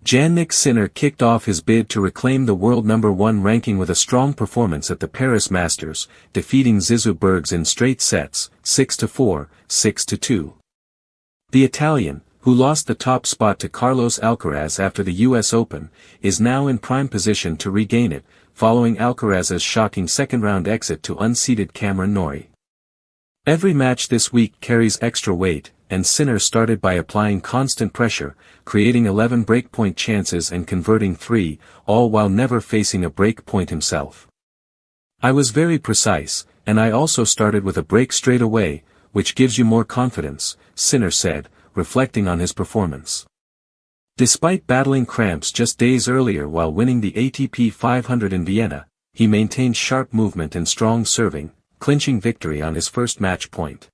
Jannik Sinner kicked off his bid to reclaim the world #1 ranking with a strong performance at the Paris Masters, defeating Zizou Bergs in straight sets, 6-4, 6-2. The Italian, who lost the top spot to Carlos Alcaraz after the US Open, is now in prime position to regain it, following Alcaraz's shocking second-round exit to unseeded Cameron Norrie. Every match this week carries extra weight, and Sinner started by applying constant pressure, creating 11 breakpoint chances and converting 3, all while never facing a break point himself. "I was very precise, and I also started with a break straight away, which gives you more confidence," Sinner said, reflecting on his performance. Despite battling cramps just days earlier while winning the ATP 500 in Vienna, he maintained sharp movement and strong serving, clinching victory on his first match point.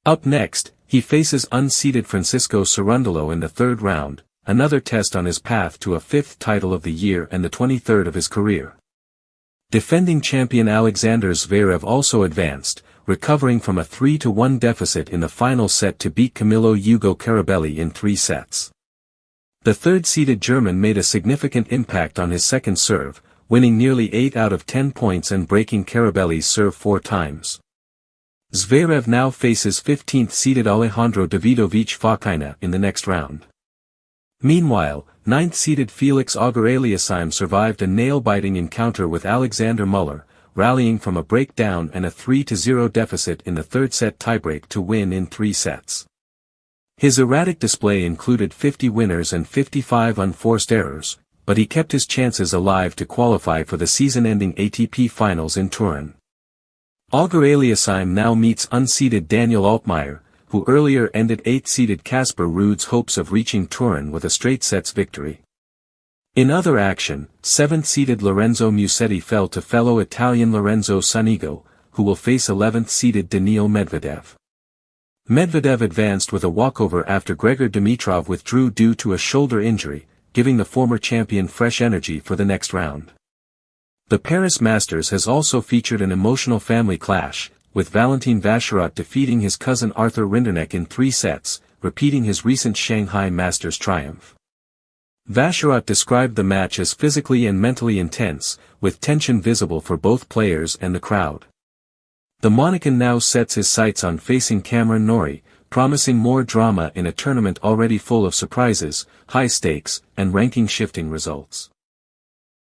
Up next, he faces unseeded Francisco Cerundolo in the third round, another test on his path to a fifth title of the year and the 23rd of his career. Defending champion Alexander Zverev also advanced, recovering from a 3-1 deficit in the final set to beat Camillo Ugo Carabelli in 3 sets. The third-seeded German made a significant impact on his second serve, winning nearly 8 out of 10 points and breaking Carabelli's serve 4 times. Zverev now faces 15th-seeded Alejandro Davidovich Fokina in the next round. Meanwhile, 9th-seeded Felix Auger-Aliassime survived a nail-biting encounter with Alexander Muller, rallying from a breakdown and a 3-0 deficit in the third-set tiebreak to win in 3 sets. His erratic display included 50 winners and 55 unforced errors, but he kept his chances alive to qualify for the season-ending ATP Finals in Turin. Auger-Aliassime now meets unseeded Daniil Altmaier, who earlier ended 8th-seeded Casper Ruud's hopes of reaching Turin with a straight-sets victory. In other action, 7th-seeded Lorenzo Musetti fell to fellow Italian Lorenzo Sonego, who will face 11th-seeded Daniil Medvedev. Medvedev advanced with a walkover after Gregor Dimitrov withdrew due to a shoulder injury, giving the former champion fresh energy for the next round. The Paris Masters has also featured an emotional family clash, with Valentin Vacherot defeating his cousin Arthur Rinderknech in 3 sets, repeating his recent Shanghai Masters triumph. Vacherot described the match as physically and mentally intense, with tension visible for both players and the crowd. The Monacan now sets his sights on facing Cameron Norrie, promising more drama in a tournament already full of surprises, high stakes, and ranking-shifting results.